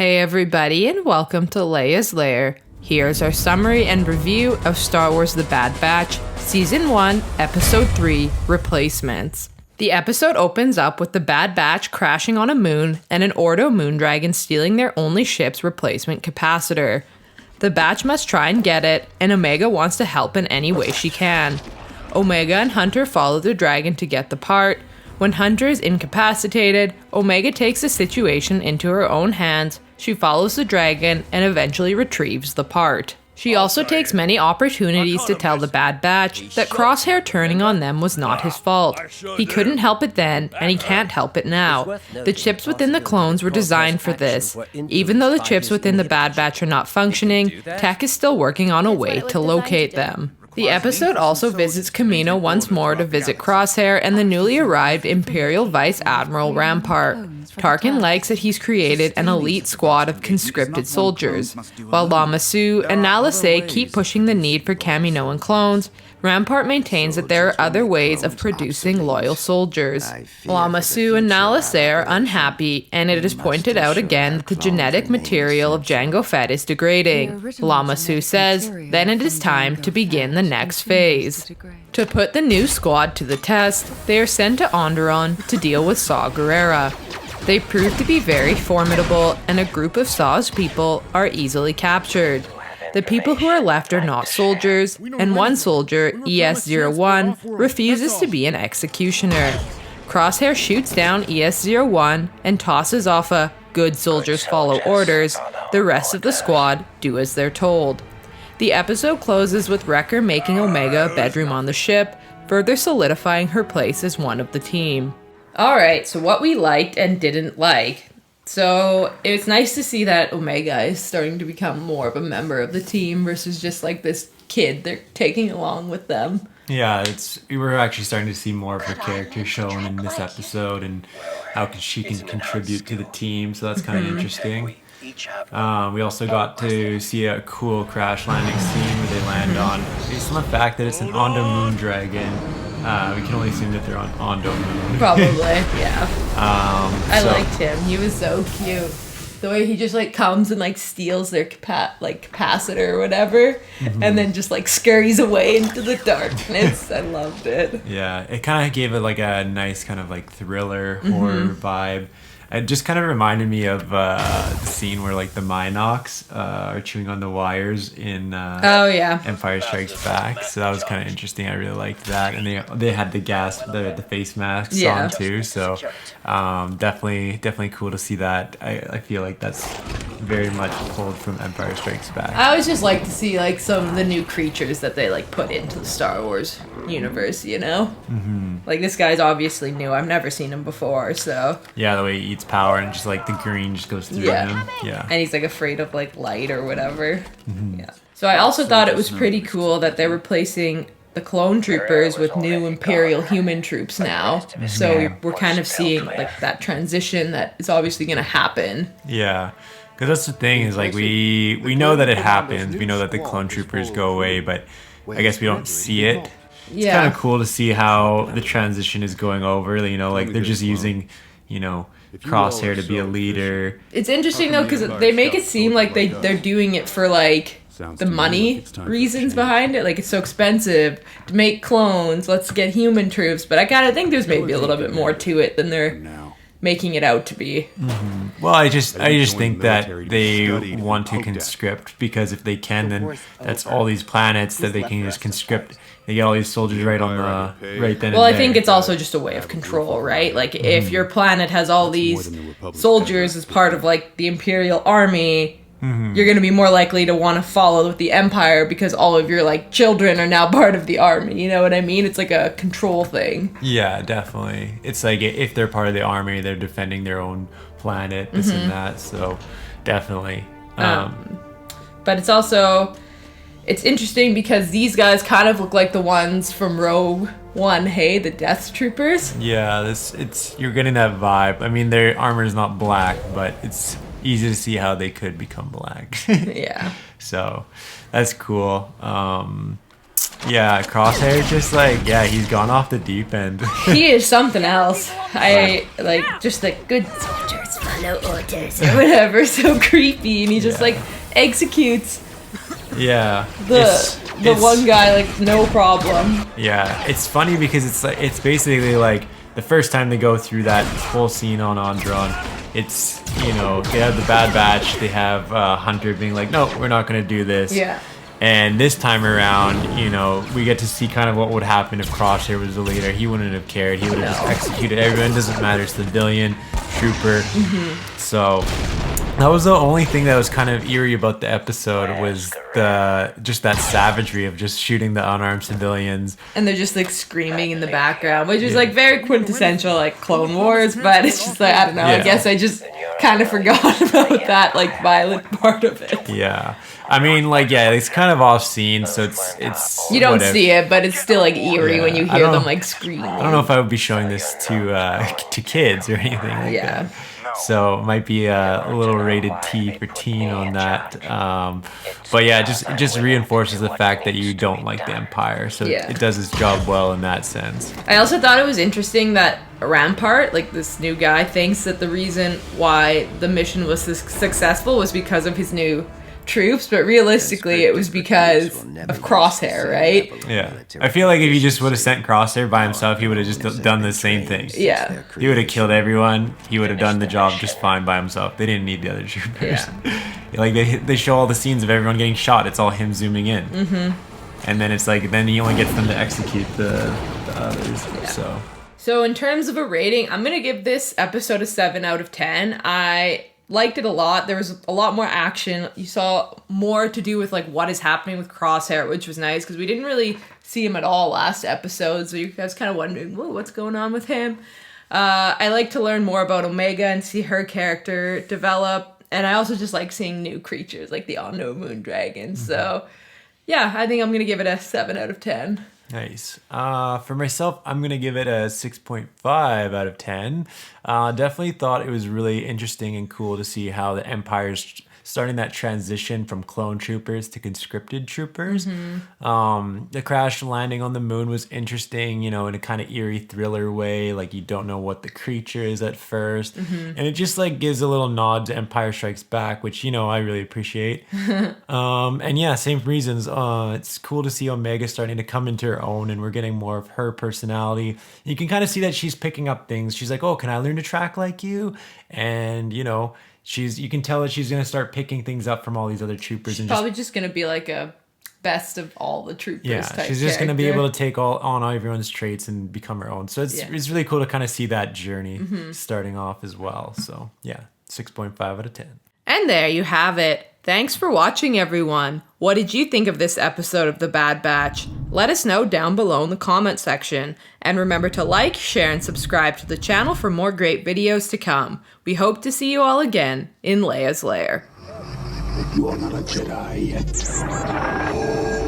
Hey everybody, and welcome to Leia's Lair. Here's our summary and review of Star Wars The Bad Batch, Season 1, Episode 3, Replacements. The episode opens up with the Bad Batch crashing on a moon and an Ordo Moondragon stealing their only ship's replacement capacitor. The Batch must try and get it, and Omega wants to help in any way she can. Omega and Hunter follow the dragon to get the part. When Hunter is incapacitated, Omega takes the situation into her own hands. She follows the dragon and eventually retrieves the part. She also takes many opportunities to tell the Bad Batch that Crosshair turning on them was not his fault. He couldn't help it then, and he can't help it now. The chips within the clones were designed for this. Even though the chips within the Bad Batch are not functioning, Tech is still working on a way to locate them. The episode also visits Kamino once more to visit Crosshair and the newly arrived Imperial Vice Admiral Rampart. Tarkin likes that he's created an elite squad of conscripted soldiers. While Lama Su and Nala Se keep pushing the need for Kaminoan clones, Rampart maintains that there are other ways of producing loyal soldiers. Lama Su and Nala Se are unhappy, and it is pointed out again that the genetic material of Jango Fett is degrading. Lama Su says, then it is time to begin the next phase. To put the new squad to the test, they are sent to Onderon to deal with Saw Gerrera. They prove to be very formidable, and a group of Saw's people are easily captured. The people who are left are not soldiers, and one soldier, ES-01, refuses to be an executioner. Crosshair shoots down ES-01 and tosses off a "good soldiers follow orders." The rest of the squad do as they're told. The episode closes with Wrecker making Omega a bedroom on the ship, further solidifying her place as one of the team. Alright, so what we liked and didn't like. So it's nice to see that Omega is starting to become more of a member of the team versus just like this kid they're taking along with them. Yeah, we're actually starting to see more of her character shown in this episode and how she can contribute to the team, so that's kind of interesting. We also got to see a cool crash landing scene where they land on, based on the fact that it's an Ondo Moondragon. We can only assume that they're on Ondo Moon. Probably, yeah. I liked him. He was so cute. The way he just like comes and like steals their capacitor or whatever, and then just like scurries away into the darkness. I loved it. Yeah, it kind of gave it like a nice kind of like thriller horror vibe. It just kind of reminded me of the scene where like the Minox are chewing on the wires in Empire Strikes Back. So that was kind of interesting. I really liked that, and they had the face masks on too. So definitely cool to see that. I feel like that's very much pulled from Empire Strikes Back. I always just like to see like some of the new creatures that they like put into the Star Wars universe. You know, like this guy's obviously new. I've never seen him before, so yeah, the way he eats power and just like the green just goes through him. Yeah. And he's like afraid of like light or whatever. Yeah. So I also thought it was pretty cool that they're replacing the clone troopers with new Imperial human troops now. So we're kind of seeing like that transition that is obviously going to happen. Yeah. Because that's the thing is like we know that it happens. We know that the clone troopers go away, but I guess we don't see it. It's kind of cool to see how the transition is going over. You know, like they're just using, you know, Crosshair to be a leader. It's interesting though because they make it seem like they're doing it for like the money reasons behind it. Like it's so expensive to make clones. Let's get human troops. But I kind of think there's maybe a little bit more to it than they're making it out to be. Well, I just think that they want to conscript because if they can, then that's all these planets that they can just conscript. They get all these soldiers right on the right then. Well, I think it's also just a way of control, right? Like if your planet has all these soldiers as part of like the Imperial Army, you're going to be more likely to want to follow with the Empire because all of your like children are now part of the army. You know what I mean? It's like a control thing. Yeah, definitely. It's like if they're part of the army, they're defending their own planet, this and that. So definitely. But it's also... It's interesting because these guys kind of look like the ones from Rogue One, hey, the Death Troopers. Yeah, you're getting that vibe. I mean, their armor is not black, but it's easy to see how they could become black. Yeah. So that's cool. Yeah, Crosshair just like, he's gone off the deep end. He is something else. I like just like good soldiers follow follow orders or whatever. So creepy, and he just like executes the one guy like no problem. Yeah, it's funny because it's basically like the first time they go through that whole scene on Andron. It's, you know, they have the Bad Batch, they have Hunter being like, no, we're not going to do this. Yeah. And this time around, you know, we get to see kind of what would happen if Crosshair was the leader. He wouldn't have cared. He would have just executed everyone. Doesn't matter, civilian, trooper. So that was the only thing that was kind of eerie about the episode, was just that savagery of just shooting the unarmed civilians. And they're just like screaming in the background, which is like very quintessential like Clone Wars, but it's just like, I don't know, I guess I just kind of forgot about that like violent part of it. Yeah. I mean, like, it's kind of off scene, so it's you don't see it, but it's still like eerie when you hear them like screaming. I don't know if I would be showing this to kids or anything like that. So it might be a little rated T for teen on that. But yeah, it just reinforces the fact that you don't like the Empire. So it does its job well in that sense. I also thought it was interesting that Rampart, like this new guy, thinks that the reason why the mission was successful was because of his new troops, but realistically it was because of Crosshair, right? Yeah. I feel like if he just would have sent Crosshair by himself, he would have just done the same thing. Yeah. He would have killed everyone. He would have done the job just fine by himself. They didn't need the other troopers. Like they show all the scenes of everyone getting shot. It's all him zooming in. And then it's like, then he only gets them to execute the others. So in terms of a rating, I'm going to give this episode a 7 out of 10. I liked it a lot. There was a lot more action. You saw more to do with like what is happening with Crosshair, which was nice because we didn't really see him at all last episode. So you guys kind of wondering, whoa, what's going on with him? I like to learn more about Omega and see her character develop. And I also just like seeing new creatures like the Unknown Moon Dragon. So yeah, I think I'm going to give it a 7 out of 10. Nice. For myself, I'm going to give it a 6.5 out of 10. Definitely thought it was really interesting and cool to see how the Empire's starting that transition from clone troopers to conscripted troopers. The crash landing on the moon was interesting, you know, in a kind of eerie thriller way. Like, you don't know what the creature is at first. And it just like gives a little nod to Empire Strikes Back, which, you know, I really appreciate. And yeah, same reasons. It's cool to see Omega starting to come into her own, and we're getting more of her personality. You can kind of see that she's picking up things. She's like, oh, can I learn to track like you? And, you know, you can tell that she's going to start picking things up from all these other troopers. She's probably just going to be like a best of all the troopers type she's just going to be able to take on everyone's traits and become her own. So it's really cool to kind of see that journey starting off as well. So yeah, 6.5 out of 10. And there you have it. Thanks for watching, everyone. What did you think of this episode of The Bad Batch? Let us know down below in the comment section. And remember to like, share, and subscribe to the channel for more great videos to come. We hope to see you all again in Leia's Lair. You are not a Jedi yet.